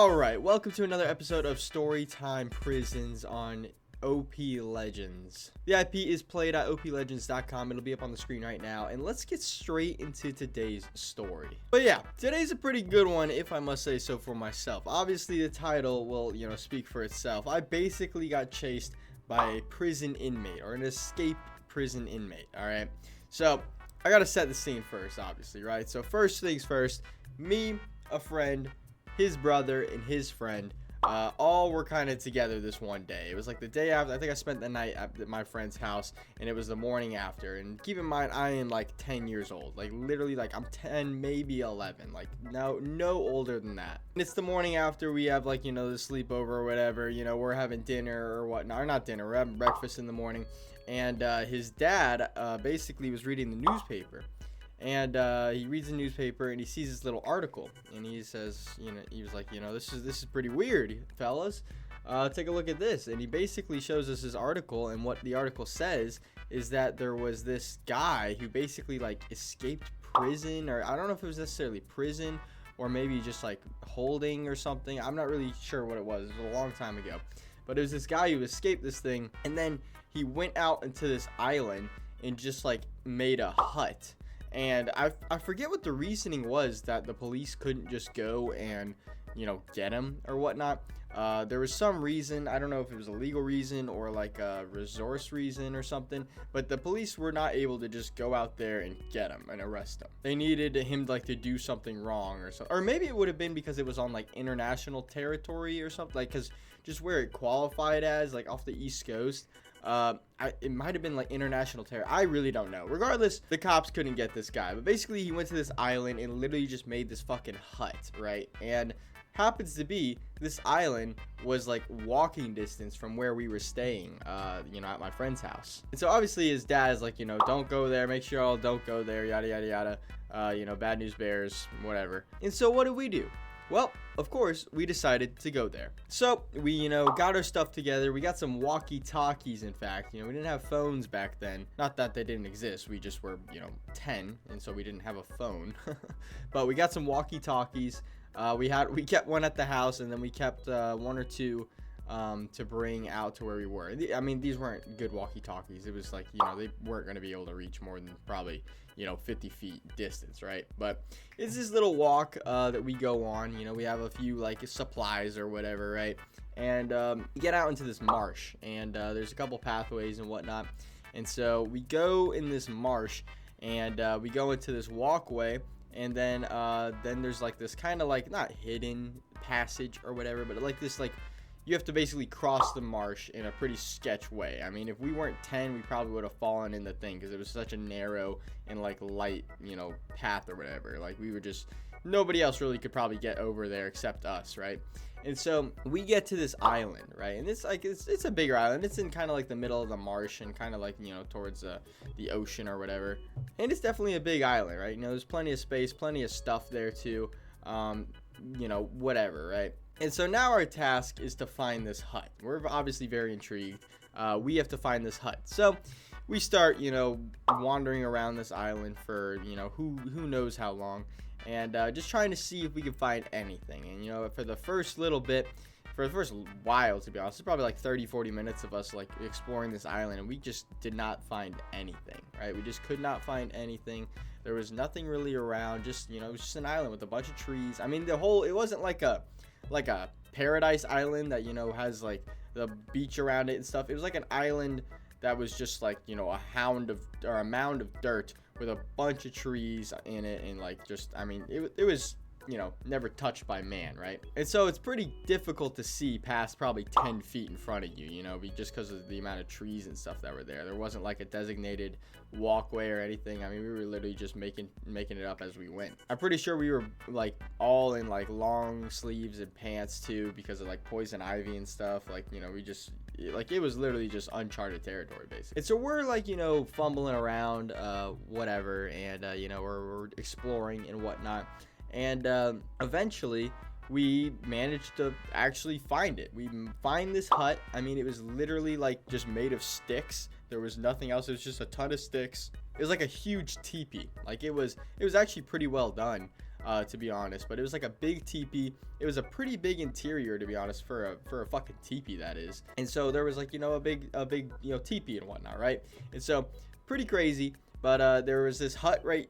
Alright, welcome to another episode of Storytime Prisons on OpLegends. The IP is played at OpLegends.com. It'll be up on the screen right now. And let's get straight into today's story. But yeah, today's a pretty good one, if I must say so for myself. Obviously, the title will, speak for itself. I basically got chased by a prison inmate, or an escaped prison inmate, alright? So, I gotta set the scene first, obviously, right? So, first things first, me, a friend, his brother, and his friend all were kind of together this one day. It was like the day after. I think I spent the night at my friend's house, and it was the morning after. And keep in mind, I am like 10 years old, like literally, like I'm 10, maybe 11, like no older than that. And it's the morning after. We have like the sleepover or whatever. We're having dinner or whatnot, or not dinner, we're having breakfast in the morning. And his dad basically was reading the newspaper. And he reads the newspaper and he sees this little article, and he says, he was like, this is pretty weird, fellas. Take a look at this. And he basically shows us his article, and what the article says is that there was this guy who basically like escaped prison, or I don't know if it was necessarily prison or maybe just like holding or something. I'm not really sure what it was. It was a long time ago, but it was this guy who escaped this thing, and then he went out into this island and just like made a hut. And I forget what the reasoning was that the police couldn't just go and, get him or whatnot. There was some reason. I don't know if it was a legal reason or like a resource reason or something. But the police were not able to just go out there and get him and arrest him. They needed him like to do something wrong or something. Or maybe it would have been because it was on like international territory or something. Like, because just where it qualified as, like off the East Coast. It might have been like international terror. I really don't know. Regardless, the cops couldn't get this guy. But basically, he went to this island and literally just made this fucking hut, right? And happens to be this island was like walking distance from where we were staying, at my friend's house. And so obviously his dad is like, don't go there. Make sure y'all don't go there. Yada yada yada. Bad news bears, whatever. And so what do? Well, of course, we decided to go there. So we, got our stuff together. We got some walkie-talkies, in fact. We didn't have phones back then. Not that they didn't exist. We just were, 10, and so we didn't have a phone. But we got some walkie-talkies. We kept one at the house, and then we kept one or two to bring out to where we were. I mean, these weren't good walkie-talkies. It was like, they weren't going to be able to reach more than probably 50 feet distance, right? But it's this little walk that we go on. We have a few like supplies or whatever, right? And we get out into this marsh, and there's a couple pathways and whatnot. And so we go in this marsh, and we go into this walkway, and then there's like this kind of like not hidden passage or whatever, but like this like you have to basically cross the marsh in a pretty sketch way. I mean, if we weren't 10, we probably would have fallen in the thing because it was such a narrow and like light, path or whatever. Like we were just, nobody else really could probably get over there except us, right? And so we get to this island, right? And it's like, it's a bigger island. It's in kind of like the middle of the marsh and kind of like, towards the ocean or whatever. And it's definitely a big island, right? There's plenty of space, plenty of stuff there too. Whatever, right? And so now our task is to find this hut. We're obviously very intrigued. We have to find this hut. So we start, wandering around this island for, who knows how long. And just trying to see if we can find anything. And, for the first little bit, for the first while, to be honest, it's probably like 30-40 minutes of us like exploring this island. And we just did not find anything, right? We just could not find anything. There was nothing really around. Just, it was just an island with a bunch of trees. I mean, it wasn't like a paradise island that has like the beach around it and stuff. It was like an island that was just like a mound of dirt with a bunch of trees in it, and like just, I mean, it was never touched by man, right? And so it's pretty difficult to see past probably 10 feet in front of you, just because of the amount of trees and stuff that were there. There wasn't like a designated walkway or anything. I mean, we were literally just making it up as we went. I'm pretty sure we were like all in like long sleeves and pants too, because of like poison ivy and stuff. Like, we just, like, it was literally just uncharted territory basically. And so we're like, fumbling around, whatever, and we're exploring and whatnot. And eventually we managed to actually find it. We find this hut. I mean, it was literally like just made of sticks. There was nothing else. It was just a ton of sticks. It was like a huge teepee. Like it was actually pretty well done. to be honest, but it was like a big teepee. It was a pretty big interior, to be honest, for a fucking teepee, that is. And so there was like, you know, a big teepee and whatnot, right? And so pretty crazy. But there was this hut right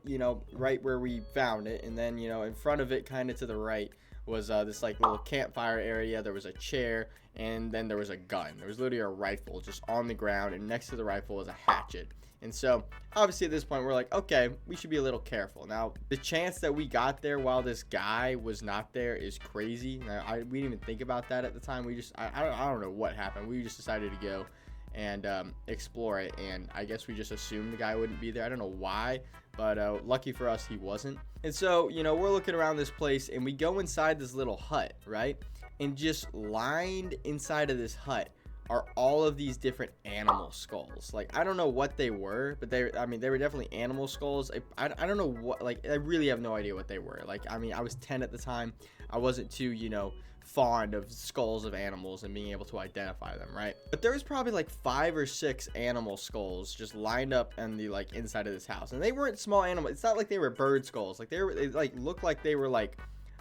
where we found it, and then, you know, in front of it, kind of to the right, was this like little campfire area. There was a chair, and then there was a gun. There was literally a rifle just on the ground, and next to the rifle was a hatchet. And so obviously at this point we're like, okay, we should be a little careful. Now the chance that we got there while this guy was not there is crazy. Now, we didn't even think about that at the time. We just I don't know what happened. We just decided to go and explore it, and I guess we just assumed the guy wouldn't be there. I don't know why, but lucky for us, he wasn't. And so, you know, we're looking around this place, and we go inside this little hut, right? And just lined inside of this hut are all of these different animal skulls. Like, I don't know what they were, but they were definitely animal skulls. I don't know what, like, I really have no idea what they were. Like, I mean, I was 10 at the time. I wasn't too, you know, fond of skulls of animals and being able to identify them, right? But there was probably like 5 or 6 animal skulls just lined up in the like inside of this house, and they weren't small animals. It's not like they were bird skulls. Like they like looked like they were like,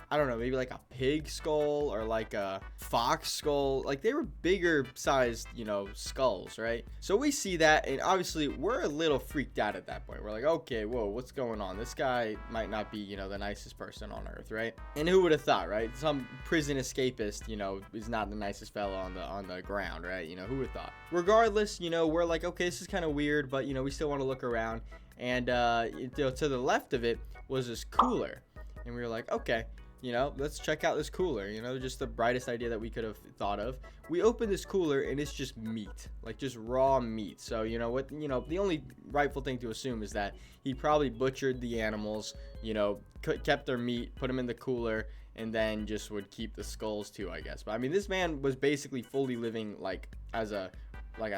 I don't know, maybe like a pig skull or like a fox skull. Like they were bigger sized, you know, skulls, right? So we see that, and obviously we're a little freaked out at that point. We're like, okay, whoa, what's going on? This guy might not be, you know, the nicest person on earth, right? And who would have thought, right? Some prison escapist, you know, is not the nicest fellow on the ground, right? You know, who would have thought? Regardless, you know, we're like, okay, this is kind of weird, but you know, we still want to look around. And you know, to the left of it was this cooler, and we were like, okay, you know, let's check out this cooler. You know, just the brightest idea that we could have thought of. We open this cooler, and it's just meat, like just raw meat. So, you know what, you know, the only rightful thing to assume is that he probably butchered the animals, you know, kept their meat, put them in the cooler, and then just would keep the skulls too, I guess. But I mean, this man was basically fully living like as a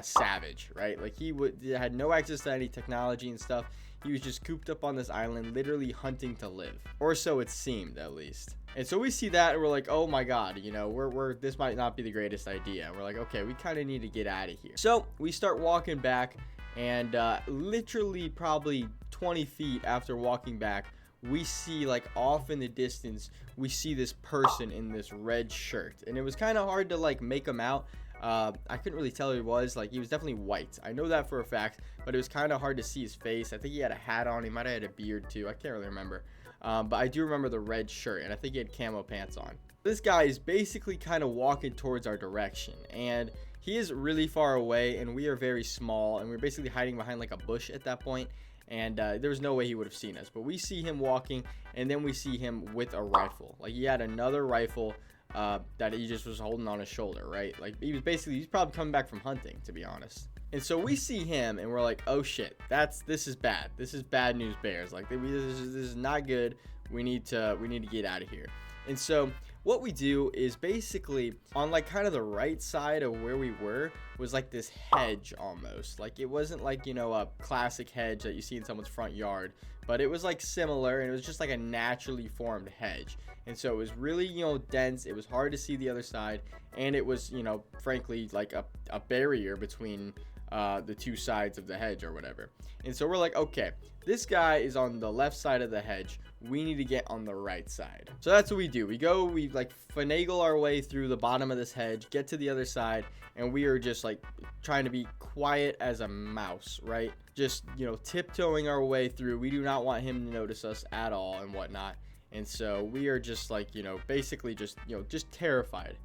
savage, right? Like he had no access to any technology and stuff. He was just cooped up on this island, literally hunting to live, or so it seemed, at least. And so we see that, and we're like, oh my god, you know, this might not be the greatest idea. And we're like, okay, we kind of need to get out of here. So we start walking back, and literally probably 20 feet after walking back, we see, like, off in the distance, we see this person in this red shirt, and it was kind of hard to like make him out. I couldn't really tell who he was. Like, he was definitely white, I know that for a fact, but it was kind of hard to see his face. I think he had a hat on. He might have had a beard too. I can't really remember, but I do remember the red shirt, and I think he had camo pants on. This guy is basically kind of walking towards our direction, and he is really far away, and we are very small, and we're basically hiding behind like a bush at that point. And there was no way he would have seen us, but we see him walking, and then we see him with a rifle. Like, he had another rifle that he just was holding on his shoulder, right? Like, he's probably coming back from hunting, to be honest. And so we see him, and we're like, oh shit, this is bad. This is bad news bears. Like, this is not good. We need to get out of here. And so what we do is basically on like kind of the right side of where we were was like this hedge almost. Like, it wasn't like, you know, a classic hedge that you see in someone's front yard, but it was like similar, and it was just like a naturally formed hedge. And so it was really, you know, dense. It was hard to see the other side, and it was, you know, frankly like a barrier between the two sides of the hedge or whatever. And so we're like, okay, this guy is on the left side of the hedge. We need to get on the right side. So that's what we do. We like finagle our way through the bottom of this hedge, get to the other side, and we are just like trying to be quiet as a mouse, right? Just, you know, tiptoeing our way through. We do not want him to notice us at all and whatnot. And so we are just like, you know, basically just, you know, just terrified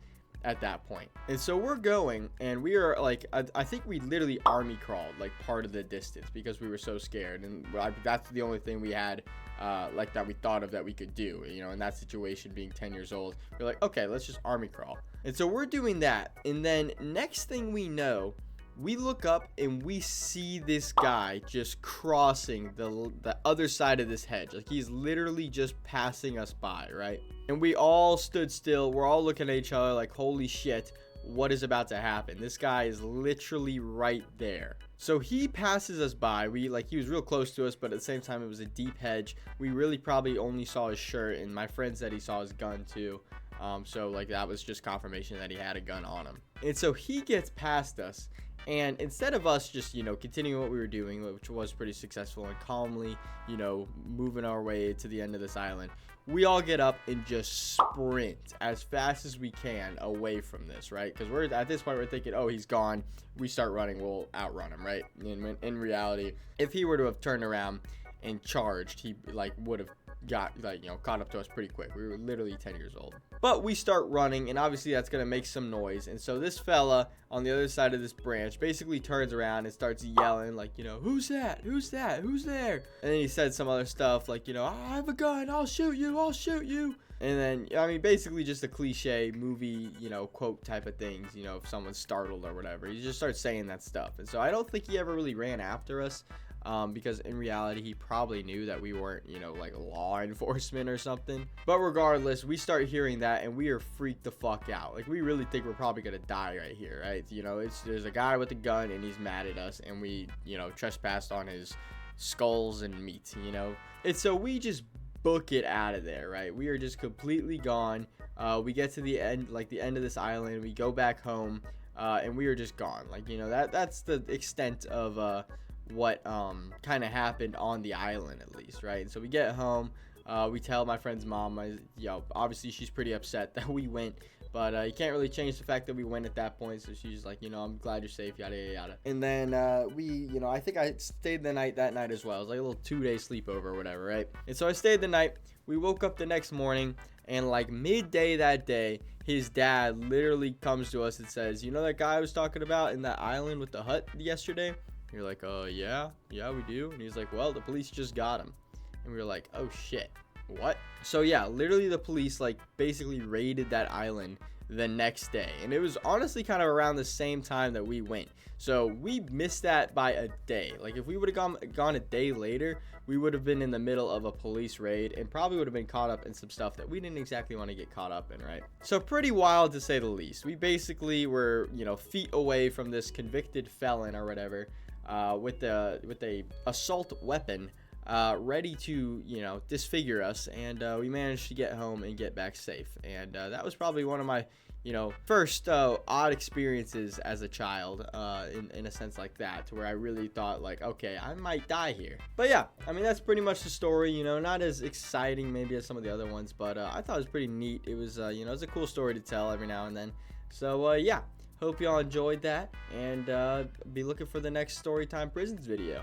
at that point. And so we're going, and we are like, I think we literally army crawled like part of the distance because we were so scared. And that's the only thing we had like that we thought of that we could do, you know, in that situation, being 10 years old. We're like, okay, let's just army crawl. And so we're doing that, and then next thing we know, we look up and we see this guy just crossing the other side of this hedge. Like, he's literally just passing us by, right? And we all stood still. We're all looking at each other like, holy shit, what is about to happen? This guy is literally right there. So he passes us by. He was real close to us, but at the same time, it was a deep hedge. We really probably only saw his shirt, and my friend said he saw his gun too. So like, that was just confirmation that he had a gun on him. And so he gets past us, and instead of us just, you know, continuing what we were doing, which was pretty successful, and calmly, you know, moving our way to the end of this island, we all get up and just sprint as fast as we can away from this, right? Because we're at this point, we're thinking, oh, he's gone. We start running, we'll outrun him, right? In reality, if he were to have turned around and charged, he like would have got caught up to us pretty quick. We were literally 10 years old. But we start running, and obviously that's gonna make some noise. And so this fella on the other side of this branch basically turns around and starts yelling like, who's that? Who's that? Who's there? And then he said some other stuff like, I have a gun, I'll shoot you, I'll shoot you. And then, I mean, basically just a cliche movie, quote type of things, if someone's startled or whatever. He just starts saying that stuff. And so I don't think he ever really ran after us. Because in reality, he probably knew that we weren't, like law enforcement or something. But regardless, we start hearing that and we are freaked the fuck out. Like, we really think we're probably gonna die right here, right? There's a guy with a gun and he's mad at us, and we, trespassed on his skulls and meat, And so we just book it out of there, right? We are just completely gone. We get to the end, like the end of this island. We go back home, and we are just gone. Like, that's the extent of, what kind of happened on the island, at least, right? And so we get home, we tell my friend's mom, obviously she's pretty upset that we went, but you can't really change the fact that we went at that point. So she's like, I'm glad you're safe, yada yada yada. And then we, I think I stayed the night that night as well. It was like a little 2-day sleepover or whatever, right? And so I stayed the night. We woke up the next morning, and like midday that day, his dad literally comes to us and says, that guy I was talking about in that island with the hut yesterday? You're like, yeah, we do. And he's like, well, the police just got him. And we were like, oh shit, what? So yeah, literally the police like basically raided that island the next day. And it was honestly kind of around the same time that we went. So we missed that by a day. Like, if we would have gone a day later, we would have been in the middle of a police raid and probably would have been caught up in some stuff that we didn't exactly want to get caught up in, right? So pretty wild to say the least. We basically were, feet away from this convicted felon or whatever, with a assault weapon, ready to disfigure us, and we managed to get home and get back safe. And that was probably one of my first odd experiences as a child, in a sense like that, to where I really thought like, okay, I might die here. But yeah, I mean, that's pretty much the story. Not as exciting maybe as some of the other ones, but I thought it was pretty neat. It was it was a cool story to tell every now and then. So yeah, hope y'all enjoyed that, and be looking for the next Storytime Prisons video.